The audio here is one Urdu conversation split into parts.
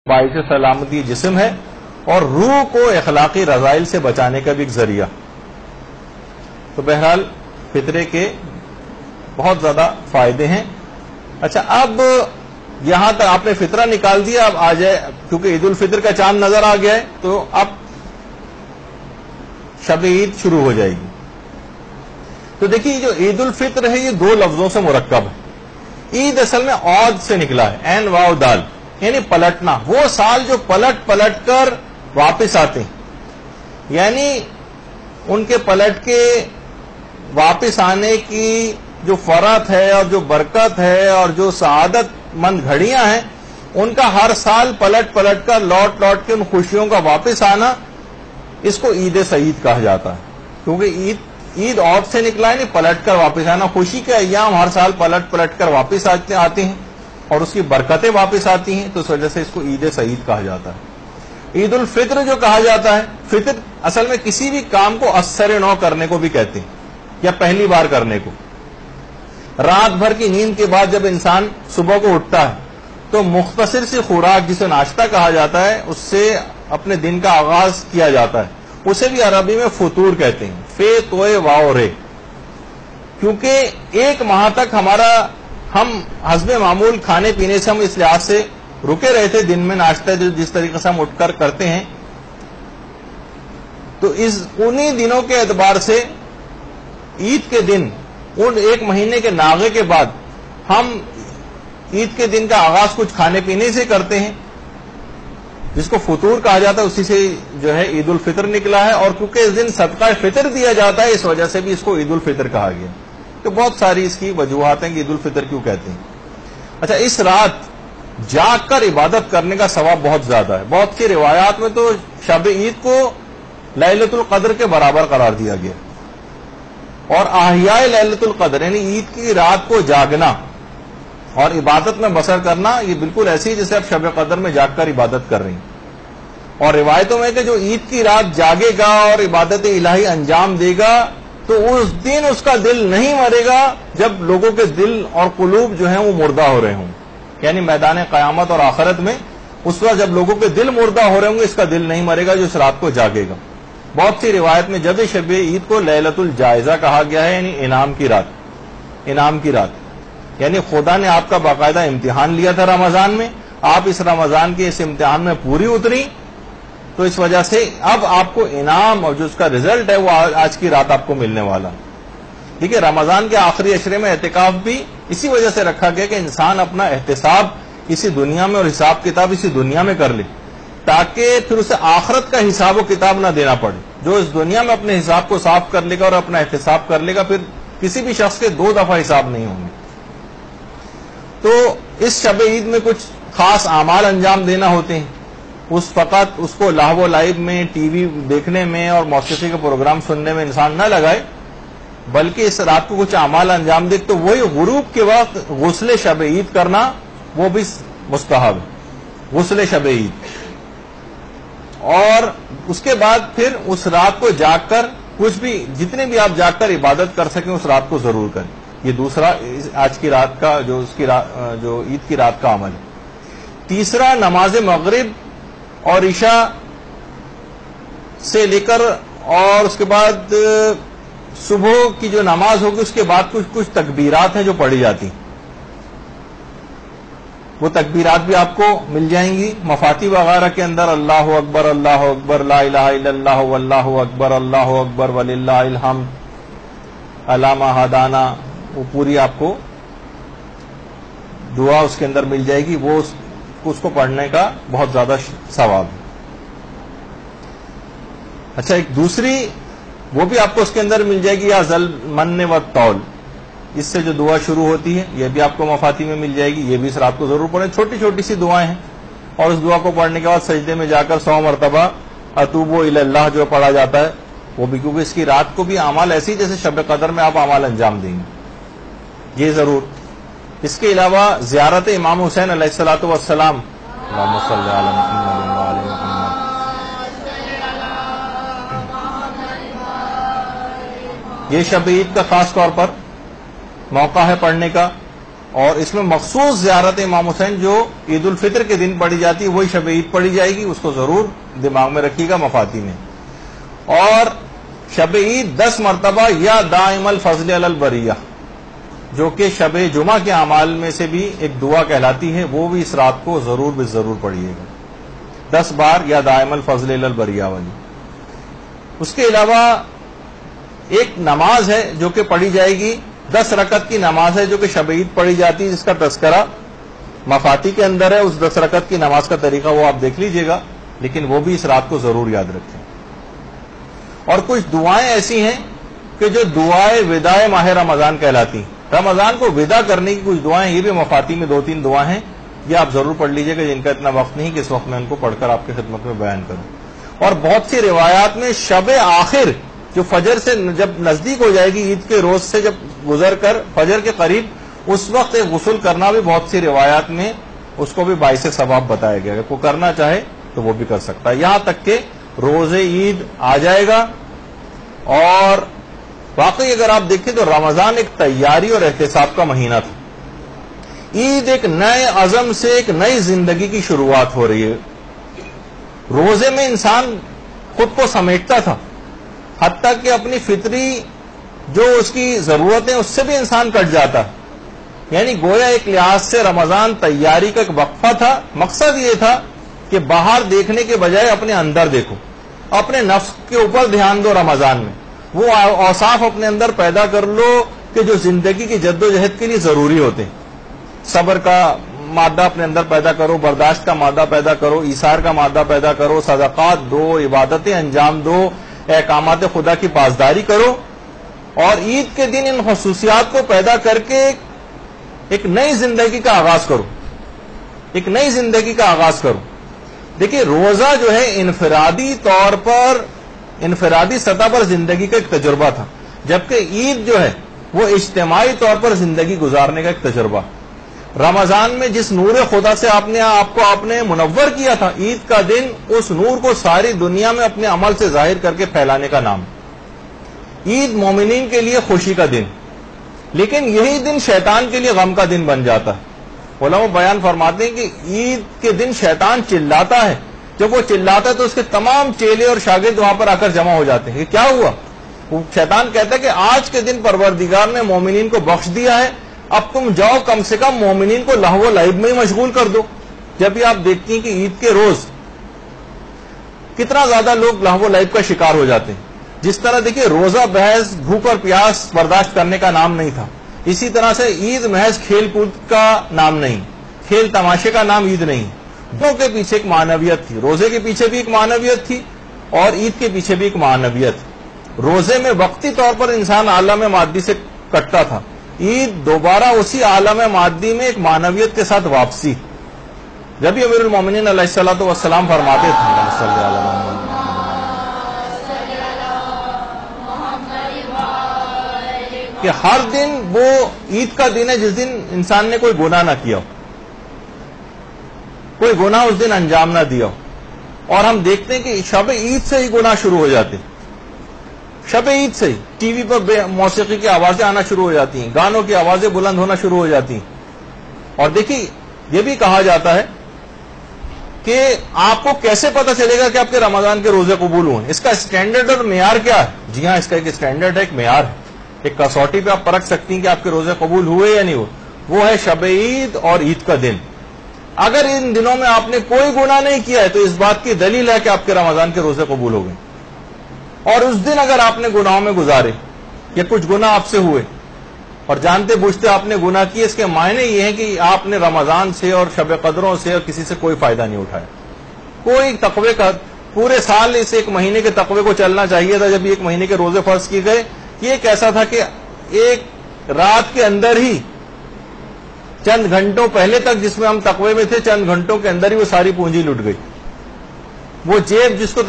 باعث سلامتی جسم ہے اور روح کو اخلاقی رذائل سے بچانے کا بھی ایک ذریعہ. تو بہرحال فطرے کے بہت زیادہ فائدے ہیں. اچھا، اب یہاں تک آپ نے فطرہ نکال دیا، اب آ جائے، کیونکہ عید الفطر کا چاند نظر آ گیا ہے تو اب شب عید شروع ہو جائے گی. تو دیکھیے جو عید الفطر ہے یہ دو لفظوں سے مرکب ہے. عید اصل میں عود سے نکلا ہے، عین واو دال، یعنی پلٹنا. وہ سال جو پلٹ پلٹ کر واپس آتے ہیں، یعنی ان کے پلٹ کے واپس آنے کی جو فرحت ہے اور جو برکت ہے اور جو سعادت مند گھڑیاں ہیں، ان کا ہر سال پلٹ پلٹ کر لوٹ لوٹ کے ان خوشیوں کا واپس آنا، اس کو عید سعید کہا جاتا ہے. کیونکہ عید عود سے نکلا ہے، نہیں پلٹ کر واپس آنا. خوشی کے ایام ہر سال پلٹ پلٹ کر واپس آتے ہیں اور اس کی برکتیں واپس آتی ہیں، تو اس وجہ سے اس کو عید سعید کہا جاتا ہے. عید الفطر جو کہا جاتا ہے، فطر اصل میں کسی بھی کام کو اثر نو کرنے کو بھی کہتے ہیں، یا پہلی بار کرنے کو. رات بھر کی نیند کے بعد جب انسان صبح کو اٹھتا ہے تو مختصر سی خوراک جسے ناشتہ کہا جاتا ہے، اس سے اپنے دن کا آغاز کیا جاتا ہے. اسے بھی عربی میں فطور کہتے ہیں، فے توئے واو رے. کیونکہ ایک ماہ تک ہم حسب معمول کھانے پینے سے ہم اس لحاظ سے رکے رہے تھے، دن میں ناشتہ جس طریقے سے ہم اٹھ کر کرتے ہیں، تو انہی دنوں کے اعتبار سے عید کے دن، ان ایک مہینے کے ناغے کے بعد ہم عید کے دن کا آغاز کچھ کھانے پینے سے کرتے ہیں، جس کو فطور کہا جاتا ہے. اسی سے جو ہے عید الفطر نکلا ہے. اور کیونکہ اس دن صدقہ فطر دیا جاتا ہے، اس وجہ سے بھی اس کو عید الفطر کہا گیا. تو بہت ساری اس کی وجوہات ہیں کہ عید الفطر کیوں کہتے ہیں. اچھا، اس رات جاگ کر عبادت کرنے کا ثواب بہت زیادہ ہے. بہت سی روایات میں تو شب عید کو لیلۃ القدر کے برابر قرار دیا گیا. اور احیاء لیلۃ القدر یعنی عید کی رات کو جاگنا اور عبادت میں بسر کرنا، یہ بالکل ایسی ہے جیسے آپ شب قدر میں جاگ کر عبادت کر رہی ہیں. اور روایتوں میں کہ جو عید کی رات جاگے گا اور عبادت الہی انجام دے گا تو اس دن اس کا دل نہیں مرے گا جب لوگوں کے دل اور قلوب جو ہیں وہ مردہ ہو رہے ہوں. یعنی میدان قیامت اور آخرت میں اس وقت جب لوگوں کے دل مردہ ہو رہے ہوں گے، اس کا دل نہیں مرے گا جو اس رات کو جاگے گا. بہت سی روایت میں جب شب عید کو لیلۃ الجائزہ کہا گیا ہے، یعنی انعام کی رات. یعنی خدا نے آپ کا باقاعدہ امتحان لیا تھا رمضان میں، آپ اس رمضان کے اس امتحان میں پوری اتری، تو اس وجہ سے اب آپ کو انعام اور جو اس کا رزلٹ ہے وہ آج کی رات آپ کو ملنے والا. دیکھیے، رمضان کے آخری عشرے میں اعتکاف بھی اسی وجہ سے رکھا گیا کہ انسان اپنا احتساب اسی دنیا میں اور حساب کتاب اسی دنیا میں کر لے، تاکہ پھر اسے آخرت کا حساب و کتاب نہ دینا پڑے. جو اس دنیا میں اپنے حساب کو صاف کر لے گا اور اپنا احتساب کر لے گا، پھر کسی بھی شخص کے 2 دفعہ حساب نہیں ہوں گے. تو اس شب عید میں کچھ خاص اعمال انجام دینا ہوتے ہیں. فقط اس کو لاہو و لعب میں، ٹی وی دیکھنے میں اور موسیقی کے پروگرام سننے میں انسان نہ لگائے، بلکہ اس رات کو کچھ اعمال انجام دے. تو وہی غروب کے وقت غسل شب عید کرنا، وہ بھی مستحب ہے، غسل شب عید. اور اس کے بعد پھر اس رات کو جاگ کر کچھ بھی، جتنے بھی آپ جاگ کر عبادت کر سکیں اس رات کو ضرور کریں. یہ دوسرا آج کی رات کا جو عید کی رات کا عمل ہے. تیسرا، نماز مغرب اور عشاء سے لے کر اور اس کے بعد صبح کی جو نماز ہوگی اس کے بعد کچھ تکبیرات ہیں جو پڑھی جاتی ہیں. وہ تکبیرات بھی آپ کو مل جائیں گی مفاتیح وغیرہ کے اندر. اللہ اکبر، اللہ اکبر، لا الہ الا اللہ، واللہ اکبر، اللہ اکبر، وللہ الحمد، علامہ ہدانا، وہ پوری آپ کو دعا اس کے اندر مل جائے گی. وہ اس کو پڑھنے کا بہت زیادہ ثواب ہے. اچھا، ایک دوسری وہ بھی آپ کو اس کے اندر مل جائے گی، یا ذل من والطول، اس سے جو دعا شروع ہوتی ہے یہ بھی آپ کو مفاتیح میں مل جائے گی. یہ بھی اس رات کو ضرور پڑھیں. چھوٹی چھوٹی سی دعائیں ہیں. اور اس دعا کو پڑھنے کے بعد سجدے میں جا کر 100 مرتبہ اتوب الی اللہ جو پڑھا جاتا ہے وہ بھی، کیونکہ اس کی رات کو بھی اعمال ایسی جیسے شب قدر میں آپ اعمال انجام دیں گے، یہ ضرور. اس کے علاوہ زیارت امام حسین علیہ الصلوۃ والسلام، اللہم صلی علی محمد وعلی محمد. یہ شب عید کا خاص طور پر موقع ہے پڑھنے کا. اور اس میں مخصوص زیارت امام حسین جو عید الفطر کے دن پڑھی جاتی ہے وہی شب عید پڑھی جائے گی، اس کو ضرور دماغ میں رکھیے گا مفاتی میں. اور شب عید 10 مرتبہ یا دائم الفضل علی البریہ، جو کہ شب جمعہ کے اعمال میں سے بھی ایک دعا کہلاتی ہے، وہ بھی اس رات کو ضرور ضرور پڑھیے گا 10 بار یا دائم الفضل علی البریہ والی. اس کے علاوہ ایک نماز ہے جو کہ پڑھی جائے گی، 10 رکعت کی نماز ہے جو کہ شب عید پڑھی جاتی ہے، جس کا تذکرہ مفاتی کے اندر ہے. اس 10 رکعت کی نماز کا طریقہ وہ آپ دیکھ لیجئے گا، لیکن وہ بھی اس رات کو ضرور یاد رکھیں. اور کچھ دعائیں ایسی ہیں کہ جو دعائیں وداع ماہ رمضان کہلاتی ہیں. رمضان کو ودا کرنے کی کچھ دعائیں، یہ بھی مفاتی میں 2-3 دعائیں ہیں، یہ آپ ضرور پڑھ لیجئے گا، جن کا اتنا وقت نہیں کہ اس وقت میں ان کو پڑھ کر آپ کی خدمت میں بیان کروں. اور بہت سی روایات میں شب آخر جو فجر سے جب نزدیک ہو جائے گی، عید کے روز سے جب گزر کر فجر کے قریب، اس وقت ایک غسل کرنا بھی بہت سی روایات میں اس کو بھی باعث ثواب بتایا گیا. اگر کوئی کرنا چاہے تو وہ بھی کر سکتا ہے. یہاں تک کہ روز عید آ جائے گا. اور واقعی اگر آپ دیکھیں تو رمضان ایک تیاری اور احتساب کا مہینہ تھا. عید ایک نئے عزم سے ایک نئی زندگی کی شروعات ہو رہی ہے. روزے میں انسان خود کو سمیٹتا تھا، حتیٰ کہ اپنی فطری جو اس کی ضرورتیں اس سے بھی انسان کٹ جاتا. یعنی گویا ایک لحاظ سے رمضان تیاری کا ایک وقفہ تھا. مقصد یہ تھا کہ باہر دیکھنے کے بجائے اپنے اندر دیکھو، اپنے نفس کے اوپر دھیان دو. رمضان میں وہ اوصاف اپنے اندر پیدا کر لو کہ جو زندگی کی جد و جہد کے لیے ضروری ہوتے ہیں. صبر کا مادہ اپنے اندر پیدا کرو، برداشت کا مادہ پیدا کرو، ایثار کا مادہ پیدا کرو، صدقات دو، عبادتیں انجام دو، احکامات خدا کی پاسداری کرو. اور عید کے دن ان خصوصیات کو پیدا کر کے ایک نئی زندگی کا آغاز کرو، ایک نئی زندگی کا آغاز کرو. دیکھیے روزہ جو ہے انفرادی طور پر، انفرادی سطح پر زندگی کا ایک تجربہ تھا، جبکہ عید جو ہے وہ اجتماعی طور پر زندگی گزارنے کا ایک تجربہ. رمضان میں جس نور خدا سے آپ نے منور کیا تھا، عید کا دن اس نور کو ساری دنیا میں اپنے عمل سے ظاہر کر کے پھیلانے کا نام. عید مومنین کے لیے خوشی کا دن، لیکن یہی دن شیطان کے لیے غم کا دن بن جاتا ہے. علماء بیان فرماتے ہیں کہ عید کے دن شیطان چلاتا ہے. جب وہ چلاتا ہے تو اس کے تمام چیلے اور شاگرد وہاں پر آ کر جمع ہو جاتے ہیں کہ کیا ہوا. وہ شیطان کہتا ہے کہ آج کے دن پروردگار نے مومنین کو بخش دیا ہے، اب تم جاؤ کم سے کم مومنین کو لہو و لعب میں ہی مشغول کر دو. جب بھی آپ دیکھتی ہیں کہ عید کے روز کتنا زیادہ لوگ لہو و لعب کا شکار ہو جاتے ہیں. جس طرح دیکھیے روزہ محض بھوک اور پیاس برداشت کرنے کا نام نہیں تھا، اسی طرح سے عید محض کھیل کود کا نام نہیں، کھیل تماشے کا نام عید نہیں. دو کے پیچھے ایک معنویت تھی. روزے کے پیچھے بھی ایک معنویت تھی اور عید کے پیچھے بھی ایک معنویت. روزے میں وقتی طور پر انسان عالم مادی سے کٹتا تھا، عید دوبارہ اسی عالم مادی میں ایک معنویت کے ساتھ واپسی. جب امیر المومنین علیہ الصلوۃ والسلام فرماتے تھے کہ ہر دن وہ عید کا دن ہے جس دن انسان نے کوئی گناہ نہ کیا ہو، کوئی گناہ اس دن انجام نہ دیا ہو. اور ہم دیکھتے ہیں کہ شب عید سے ہی گناہ شروع ہو جاتے ہیں. شب عید سے ہی ٹی وی پر موسیقی کی آوازیں آنا شروع ہو جاتی ہیں، گانوں کی آوازیں بلند ہونا شروع ہو جاتی ہیں. اور دیکھیے یہ بھی کہا جاتا ہے کہ آپ کو کیسے پتہ چلے گا کہ آپ کے رمضان کے روزے قبول ہوئے. اس کا اسٹینڈرڈ اور معیار کیا ہے؟ جی ہاں، اس کا ایک اسٹینڈرڈ ہے، ایک معیار ہے، ایک کسوٹی پہ آپ پرکھ سکتی ہیں کہ آپ کے روزے قبول ہوئے یا نہیں ہوئے. وہ ہے شب عید اور عید کا دن. اگر ان دنوں میں آپ نے کوئی گناہ نہیں کیا ہے تو اس بات کی دلیل ہے کہ آپ کے رمضان کے روزے قبول ہو گئے. اور اس دن اگر آپ نے گناہوں میں گزارے یا کچھ گناہ آپ سے ہوئے اور جانتے بوجھتے آپ نے گناہ کیے، اس کے معنی یہ ہے کہ آپ نے رمضان سے اور شب قدروں سے اور کسی سے کوئی فائدہ نہیں اٹھایا. کوئی تقوی کا پورے سال اس ایک مہینے کے تقوی کو چلنا چاہیے تھا. جب ایک مہینے کے روزے فرض کیے گئے، یہ ایک ایسا تھا کہ ایک رات کے اندر ہی چند گھنٹوں پہلے تک جس میں ہم تقوی میں تھے، چند گھنٹوں کے اندر ہی وہ ساری پونجی لٹ گئی. وہ جیب جس کو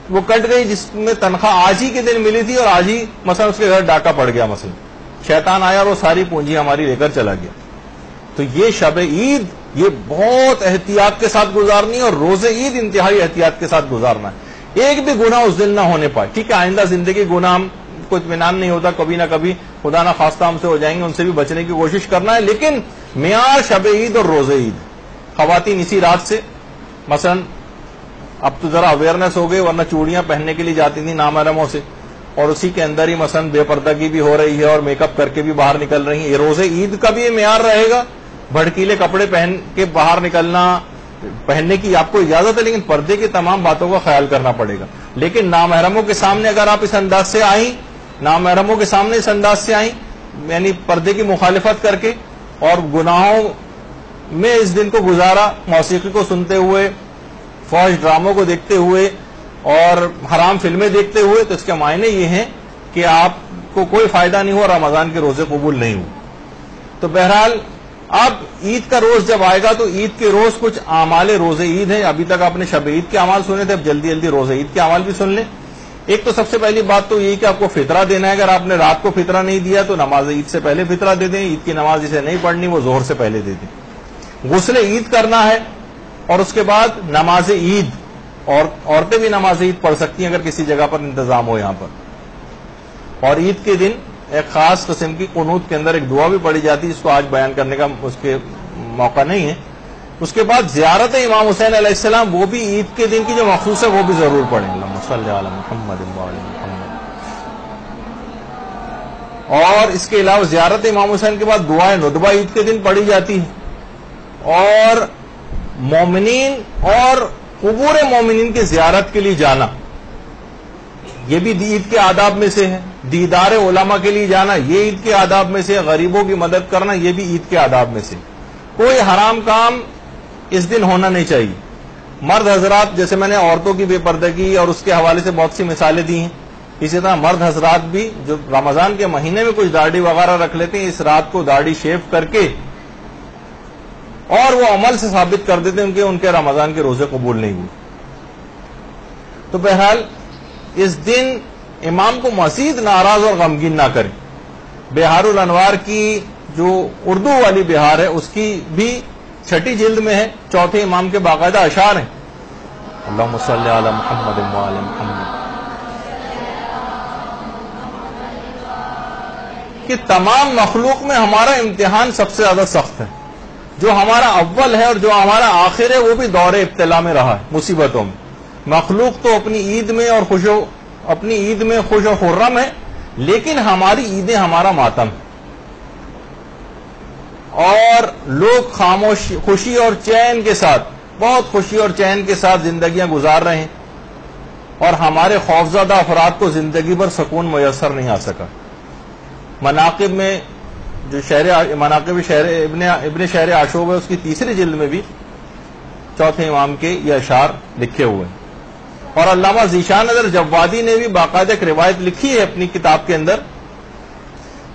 وہ کٹ گئی جس میں تنخواہ آج ہی کے دن ملی تھی اور آج ہی مثلا اس کے گھر ڈاکہ پڑ گیا، مثلا شیطان آیا اور وہ ساری پونجی ہماری لے کر چلا گیا. تو یہ شب عید یہ بہت احتیاط کے ساتھ گزارنی ہے اور روزے عید انتہائی احتیاط کے ساتھ گزارنا ہے. ایک بھی گناہ اس دن نہ ہونے پائے. ٹھیک ہے، آئندہ زندگی گناہ ہم کو اطمینان نہیں ہوتا, کبھی نہ کبھی خدا نہ خواستہ ہم سے ہو جائیں گے, ان سے بھی بچنے کی کوشش کرنا ہے. لیکن معیار شب عید اور روزے عید. خواتین اسی رات سے مثلا اب تو ذرا اویئرنیس ہو گئی, ورنہ چوڑیاں پہننے کے لیے جاتی تھیں نامحرموں سے, اور اسی کے اندر ہی مثلا بے پردگی بھی ہو رہی ہے اور میک اپ کر کے بھی باہر نکل رہی ہیں. یہ روزے عید کا بھی یہ معیار رہے گا. بھڑکیلے کپڑے پہن کے باہر نکلنا, پہننے کی آپ کو اجازت ہے, لیکن پردے کی تمام باتوں کا خیال کرنا پڑے گا. لیکن نامحرموں کے سامنے اگر آپ اس انداز سے آئیں, نامحرموں کے سامنے اس انداز سے آئیں, یعنی پردے کی مخالفت کر کے اور گناہوں میں اس دن کو گزارا, موسیقی کو سنتے ہوئے, فوج ڈراموں کو دیکھتے ہوئے اور حرام فلمیں دیکھتے ہوئے, تو اس کے معنی یہ ہیں کہ آپ کو کوئی فائدہ نہیں ہوا, رمضان کے روزے قبول نہیں ہوئے. تو بہرحال اب عید کا روز جب آئے گا تو عید کے روز کچھ اعمال روزے عید ہیں. ابھی تک آپ نے شب عید کے اعمال سنے تھے, اب جلدی جلدی روزے عید کے اعمال بھی سن لیں. ایک تو سب سے پہلی بات تو یہی کہ آپ کو فطرہ دینا ہے. اگر آپ نے رات کو فطرہ نہیں دیا تو نماز عید سے پہلے فطرہ دے دیں. عید کی نماز جسے نہیں پڑھنی وہ ظہر سے پہلے دے دیں. غسل عید کرنا ہے, اور اس کے بعد نماز عید, اور عورتیں بھی نماز عید پڑھ سکتی ہیں اگر کسی جگہ پر انتظام ہو یہاں پر. اور عید کے دن ایک خاص قسم کی قنوت کے اندر ایک دعا بھی پڑھی جاتی ہے, جس کو آج بیان کرنے کا اس کے موقع نہیں ہے. اس کے بعد زیارت امام حسین علیہ السلام, وہ بھی عید کے دن کی جو مخصوص ہے وہ بھی ضرور پڑھیں. اللہم صلی علی محمد وعلی محمد. اور اس کے علاوہ زیارت امام حسین کے بعد دعائے ندبہ عید کے دن پڑھی جاتی ہے. اور مومنین اور قبور مومنین کی زیارت کے لیے جانا, یہ بھی عید کے آداب میں سے ہے. دیدار علماء کے لیے جانا, یہ عید کے آداب میں سے. غریبوں کی مدد کرنا, یہ بھی عید کے آداب میں سے. کوئی حرام کام اس دن ہونا نہیں چاہیے. مرد حضرات, جیسے میں نے عورتوں کی بے پردگی اور اس کے حوالے سے بہت سی مثالیں دی ہیں, اسی طرح مرد حضرات بھی جو رمضان کے مہینے میں کچھ داڑھی وغیرہ رکھ لیتے ہیں, اس رات کو داڑھی شیو کر کے اور وہ عمل سے ثابت کر دیتے ہیں کہ ان کے رمضان کے روزے قبول نہیں ہوئے. تو بہرحال اس دن امام کو مزید ناراض اور غمگین نہ کریں. بہار الانوار کی جو اردو والی بہار ہے اس کی بھی 6 جلد میں ہے, 4 امام کے باقاعدہ اشعار ہیں. اللہم صلی علی محمد وعلی محمد, کہ تمام مخلوق میں ہمارا امتحان سب سے زیادہ سخت ہے. جو ہمارا اول ہے اور جو ہمارا آخر ہے وہ بھی دور ابتلا میں رہا ہے, مصیبتوں میں. مخلوق تو اپنی عید میں خوش و خرم ہے, لیکن ہماری عیدیں ہمارا ماتم ہے. اور لوگ خاموش خوشی اور چین کے ساتھ, بہت خوشی اور چین کے ساتھ زندگیاں گزار رہے ہیں, اور ہمارے خوفزدہ افراد کو زندگی بھر سکون میسر نہیں آ سکا. مناقب میں جو مناقب شہر ابن شہر عاشوب ہے, اس کی 3 جلد میں بھی 4 امام کے یہ اشعار لکھے ہوئے ہیں. اور علامہ ذیشان نظر جوادی نے بھی باقاعدہ ایک روایت لکھی ہے اپنی کتاب کے اندر,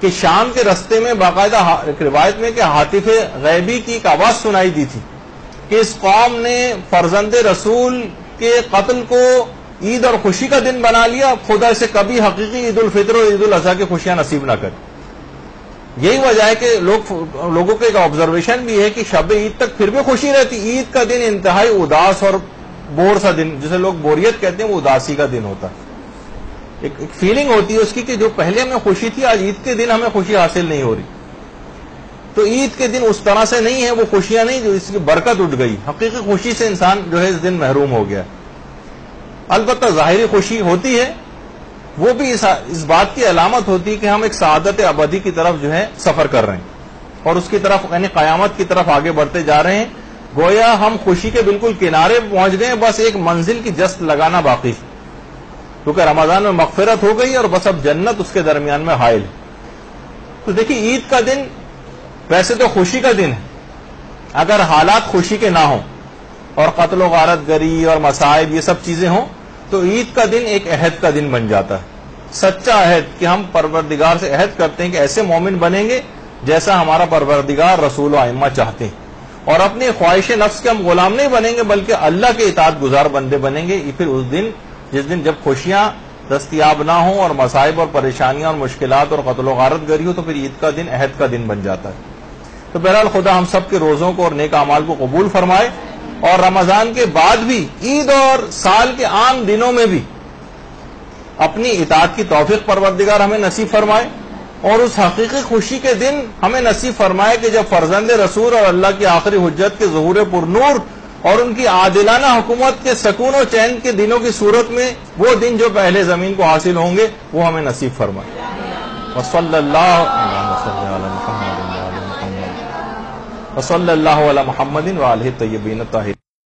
کہ شام کے رستے میں باقاعدہ ایک روایت میں کہ ہاتف غیبی کی ایک آواز سنائی دی تھی کہ اس قوم نے فرزند رسول کے قتل کو عید اور خوشی کا دن بنا لیا, خدا سے کبھی حقیقی عید الفطر اور عید الاضحیٰ کی خوشیاں نصیب نہ کرے. یہی وجہ ہے کہ لوگوں کا ایک آبزرویشن بھی ہے کہ شب عید تک پھر بھی خوشی رہتی. عید کا دن انتہائی اداس اور بور سا دن, جسے لوگ بوریت کہتے ہیں, وہ اداسی کا دن ہوتا ہے. ایک فیلنگ ہوتی ہے اس کی کہ جو پہلے ہمیں خوشی تھی, آج عید کے دن ہمیں خوشی حاصل نہیں ہو رہی. تو عید کے دن اس طرح سے نہیں ہے, وہ خوشیاں نہیں جو اس کی برکت اٹھ گئی. حقیقی خوشی سے انسان جو ہے اس دن محروم ہو گیا. البتہ ظاہری خوشی ہوتی ہے, وہ بھی اس بات کی علامت ہوتی ہے کہ ہم ایک سعادت ابدی کی طرف جو ہے سفر کر رہے ہیں, اور اس کی طرف یعنی قیامت کی طرف آگے بڑھتے جا رہے ہیں. گویا ہم خوشی کے بالکل کنارے پہنچ گئے, بس ایک منزل کی جست لگانا باقی, کیونکہ رمضان میں مغفرت ہو گئی اور بس اب جنت اس کے درمیان میں حائل ہے. تو دیکھیے عید کا دن ویسے تو خوشی کا دن ہے, اگر حالات خوشی کے نہ ہوں اور قتل و غارت گری اور مصائب یہ سب چیزیں ہوں, تو عید کا دن ایک عہد کا دن بن جاتا ہے, سچا عہد, کہ ہم پروردگار سے عہد کرتے ہیں کہ ایسے مومن بنیں گے جیسا ہمارا پروردگار رسول و ائمہ چاہتے ہیں, اور اپنی خواہش نفس کے ہم غلام نہیں بنیں گے بلکہ اللہ کے اطاعت گزار بندے بنیں گے. پھر اس دن جس دن جب خوشیاں دستیاب نہ ہوں اور مصائب اور پریشانیاں اور مشکلات اور قتل و غارت گری ہو, تو پھر عید کا دن عہد کا دن بن جاتا ہے. تو بہرحال خدا ہم سب کے روزوں کو اور نیک اعمال کو قبول فرمائے, اور رمضان کے بعد بھی عید اور سال کے عام دنوں میں بھی اپنی اطاعت کی توفیق پروردگار ہمیں نصیب فرمائے، اور اس حقیقی خوشی کے دن ہمیں نصیب فرمائے کہ جب فرزند رسول اور اللہ کی آخری حجت کے ظہور پر نور اور ان کی عادلانہ حکومت کے سکون و چین کے دنوں کی صورت میں وہ دن جو پہلے زمین کو حاصل ہوں گے وہ ہمیں نصیب فرمائے۔ وصلی اللہ علی محمد وآلہ الطیبین الطاہرین۔